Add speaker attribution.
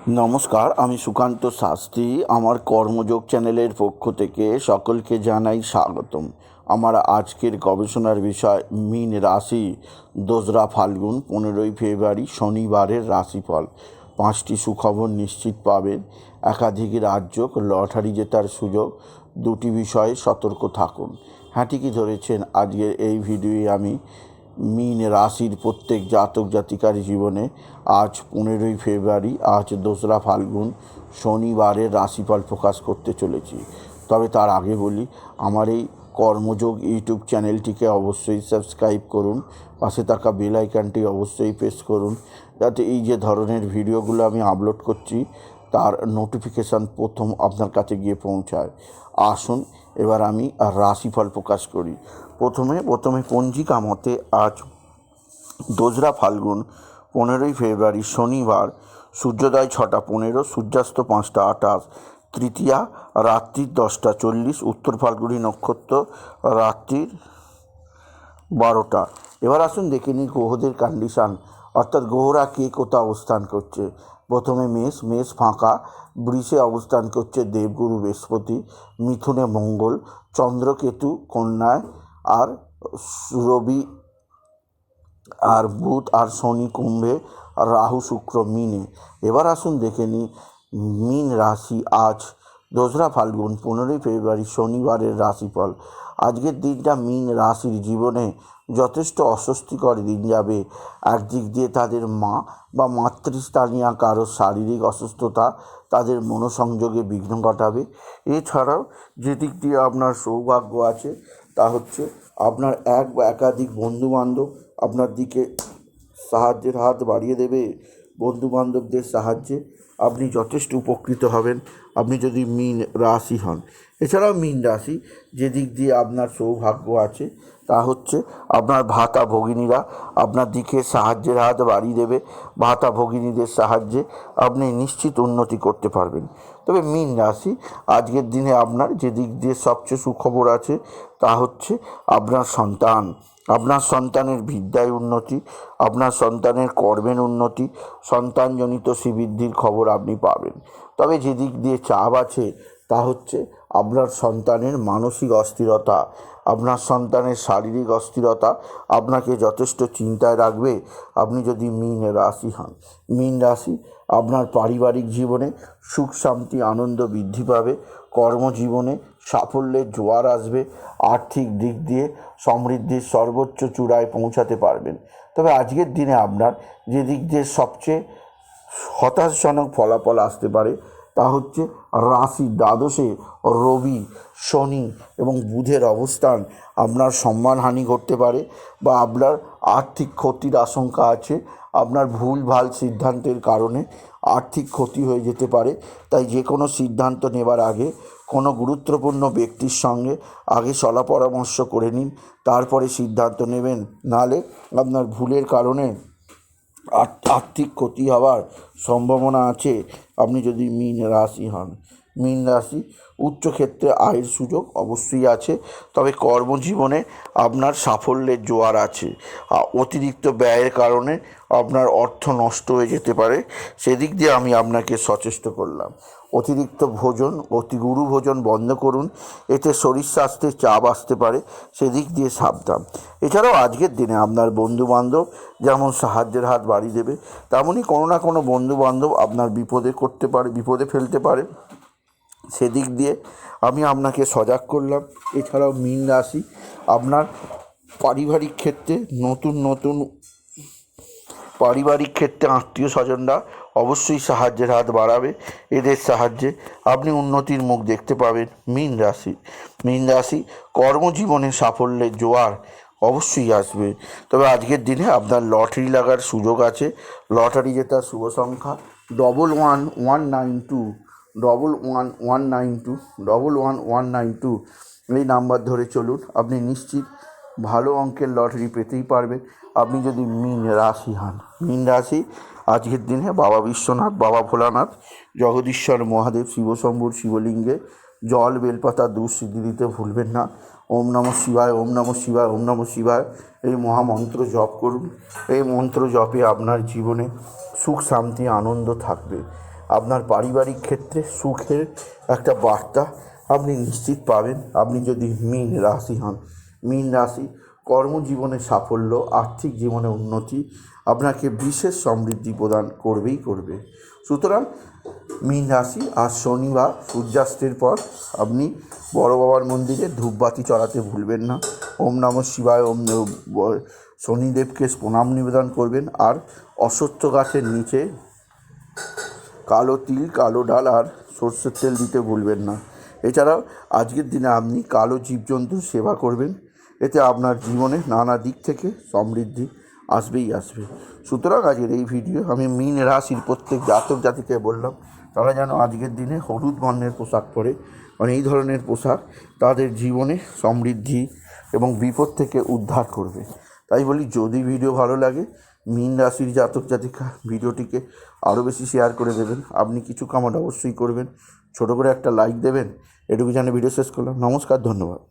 Speaker 1: নমস্কার, আমি সুকান্ত শাস্ত্রী। আমার কর্মযোগ চ্যানেলের পক্ষ থেকে সকলকে জানাই স্বাগতম। আমার আজকের গবেষণার বিষয় মীন রাশি, 2রা ফাল্গুন 15ই ফেব্রুয়ারি শনিবারের রাশিফল। 5টি সুখবর নিশ্চিত পাবেন, একাধিক রাজ্য, লটারি জেতার সুযোগ, 2টি বিষয়ে সতর্ক থাকুন। হ্যাঁ, ঠিকই ধরেছেন। আজকের এই ভিডিওয়ে আমি মীন রাশির প্রত্যেক জাতক জাতিকার জীবনে আজ 15ই ফেব্রুয়ারি, আজ 2রা ফাল্গুন শনিবারের রাশিফল প্রকাশ করতে চলেছি। তবে তার আগে বলি, আমার এই কর্মযোগ ইউটিউব চ্যানেলটিকে অবশ্যই সাবস্ক্রাইব করুন, পাশে থাকা বেল আইকনটি অবশ্যই প্রেস করুন, যাতে এই যে ধরনের ভিডিওগুলো আমি আপলোড করছি তার নোটিফিকেশান প্রথম আপনার কাছে গিয়ে পৌঁছায়। আসুন এবার আমি রাশিফল প্রকাশ করি। প্রথমে পঞ্জিকা মতে আজ 2রা ফাল্গুন 15ই ফেব্রুয়ারি শনিবার, সূর্যোদয় 6টা 15, সূর্যাস্ত 5টা 28, তৃতীয়া রাত্রি 10টা 40, উত্তর ফাল্গুনী নক্ষত্র রাত্রির 12টা। এবার আসুন দেখে নিই গ্রহদের কন্ডিশান, অর্থাৎ গ্রহরা কে কোথাও অবস্থান করছে। প্রথমে মেষ ফাঁকা, বৃষে অবস্থান করছে দেবগুরু বৃহস্পতি, মিথুনে মঙ্গল, চন্দ্রকেতু কন্যায়, আর রবি আর বুধ আর শনি কুম্ভে, আর রাহু শুক্র মিনে। এবার আসুন দেখে নিই মীন রাশি আজ 2রা ফাল্গুন 15ই ফেব্রুয়ারি শনিবারের রাশিফল। আজকের দিনটা মীন রাশির জীবনে যথেষ্ট অস্বস্তিকর দিন যাবে। একদিক দিয়ে তাদের মা বা মাতৃস্থানীয় কারো শারীরিক অসুস্থতা তাদের মনোসংযোগে বিঘ্ন ঘটাবে। এছাড়াও যেদিক দিয়ে আপনার সৌভাগ্য আছে তা হচ্ছে আপনার এক বা একাধিক বন্ধুবান্ধব আপনার দিকে সাহায্যের হাত বাড়িয়ে দেবে। বন্ধুবান্ধবদের সাহায্যে আপনি যথেষ্ট উপকৃত হবেন আপনি যদি মীন রাশি হন। এছাড়াও মীন রাশি যেদিক দিয়ে আপনার সৌভাগ্য আছে তা হচ্ছে আপনার ভাতা ভগিনীরা আপনার দিকে সাহায্যের হাত বাড়িয়ে দেবে। ভাতা ভগিনীদের সাহায্যে আপনি নিশ্চিত উন্নতি করতে পারবেন। তবে মীন রাশি আজকের দিনে আপনার যেদিক দিয়ে সবচেয়ে সুখবর আছে তা হচ্ছে আপনার সন্তানের বিদ্যায় উন্নতি, আপনার সন্তানের কর্মের উন্নতি, সন্তানজনিত শ্রীবৃদ্ধির খবর আপনি পাবেন। তবে যেদিক দিয়ে চাপ আছে তা হচ্ছে আপনার সন্তানের মানসিক অস্থিরতা, আপনার সন্তানের শারীরিক অস্থিরতা আপনাকে যথেষ্ট চিন্তায় রাখবে আপনি যদি মীন রাশি হন। মীন রাশি আপনার পারিবারিক জীবনে সুখ শান্তি আনন্দ বৃদ্ধি পাবে, কর্মজীবনে সাফল্যের জোয়ার আসবে, আর্থিক দিক দিয়ে সমৃদ্ধির সর্বোচ্চ চূড়ায় পৌঁছাতে পারবেন। তবে আজকের দিনে আপনার যে দিক দিয়ে সবচেয়ে হতাশজনক ফলাফল আসতে পারে তা হচ্ছে রাশি দ্বাদশে রবি, শনি এবং বুধের অবস্থান আপনার সম্মানহানি ঘটতে পারে বা আপনার আর্থিক ক্ষতির আশঙ্কা আছে। আপনার ভুলভাল সিদ্ধান্তের কারণে আর্থিক ক্ষতি হয়ে যেতে পারে। তাই যে কোনো সিদ্ধান্ত নেবার আগে কোনো গুরুত্বপূর্ণ ব্যক্তির সঙ্গে আগে সলা পরামর্শ করে নিন, তারপরে সিদ্ধান্ত নেবেন। নাহলে আপনার ভুলের কারণে আর্থিক ক্ষতি হওয়ার সম্ভাবনা আছে আপনি যদি মীন রাশি হন। মীন রাশি উচ্চক্ষেত্রে আয়ের সুযোগ অবশ্যই আছে, তবে কর্মজীবনে আপনার সাফল্যের জোয়ার আছে। অতিরিক্ত ব্যয়ের কারণে আপনার অর্থ নষ্ট হয়ে যেতে পারে, সেদিক দিয়ে আমি আপনাকে সচেষ্ট করলাম। অতিরিক্ত ভোজন, অতিগুরু ভোজন বন্ধ করুন, এতে শরীর স্বাস্থ্যে চাপ আসতে পারে, সেদিক দিয়ে সাবধান। এছাড়াও আজকের দিনে আপনার বন্ধুবান্ধব যেমন সাহায্যের হাত বাড়িয়ে দেবে, তেমনই কোনো না কোনো বন্ধুবান্ধব আপনার বিপদে ফেলতে পারে, সেদিক দিয়ে আমি আপনাকে সজাগ করলাম। এছাড়াও মীন রাশি আপনার পারিবারিক ক্ষেত্রে পারিবারিক ক্ষেত্রে আত্মীয় স্বজনরা অবশ্যই সাহায্যের হাত বাড়াবে। এদের সাহায্যে আপনি উন্নতির মুখ দেখতে পাবেন। মীন রাশি কর্মজীবনে সাফল্যের জোয়ার অবশ্যই আসবে। তবে আজকের দিনে আপনার লটারি লাগার সুযোগ আছে। লটারি জেতার শুভ সংখ্যা 111192, 111192, 111192। এই নাম্বার ধরে চলুন, আপনি নিশ্চিত ভালো অঙ্কের লটারি পেতেই পারবেন আপনি যদি মীন রাশি হন। মীন রাশি আজকের দিনে বাবা বিশ্বনাথ, বাবা ভোলানাথ, জগদীশ্বর মহাদেব, শিবশম্ভুর শিবলিঙ্গে জল বেলপাতা দুধ সিদ্ধি দিতে ভুলবেন না। ওম নমঃ শিবায়, ওম নমঃ শিবায়, ওম নমঃ শিবায় এই মহামন্ত্র জপ করুন। এই মন্ত্র জপে আপনার জীবনে সুখ শান্তি আনন্দ থাকবে। আপনার পারিবারিক ক্ষেত্রে সুখের একটা বার্তা আপনি নিশ্চিত পাবেন আপনি যদি মীন রাশি হন। মীন রাশি কর্মজীবনে সাফল্য, আর্থিক জীবনে উন্নতি আপনাকে বিশেষ সমৃদ্ধি প্রদান করবেই করবে। সুতরাং মীন রাশি আজ শনিবার সূর্যাস্তের পর আপনি বড় বাবার মন্দিরে ধূপবাতি চড়াতে ভুলবেন না। ওম নমঃ শিবায়, শনিদেবকে প্রণাম নিবেদন করবেন। আর অশ্বত্থ গাছের নিচে কালো তিল, কালো ডাল আর সর্ষের তেল দিতে ভুলবেন না। এছাড়াও আজকের দিনে আপনি কালো জীবজন্তুর সেবা করবেন। এতে আপনার জীবনে নানা দিক থেকে সমৃদ্ধি আসবেই আসবে। সুতরাং আজকের এই ভিডিও আমি মীন রাশির প্রত্যেক জাতক জাতিকে বললাম তারা যেন আজকের দিনে হলুদ বর্ণের পোশাক পরে, কারণ এই ধরনের পোশাক তাদের জীবনে সমৃদ্ধি এবং বিপদ থেকে উদ্ধার করবে। তাই বলি, যদি ভিডিও ভালো লাগে মীন রাশির জাতক জাতিকা ভিডিওটিকে আরও বেশি শেয়ার করে দেবেন। আপনি কিছু কমেন্ট অবশ্যই করবেন, ছোটো করে একটা লাইক দেবেন। এটুকু জানিয়ে ভিডিও শেষ করলাম। নমস্কার, ধন্যবাদ।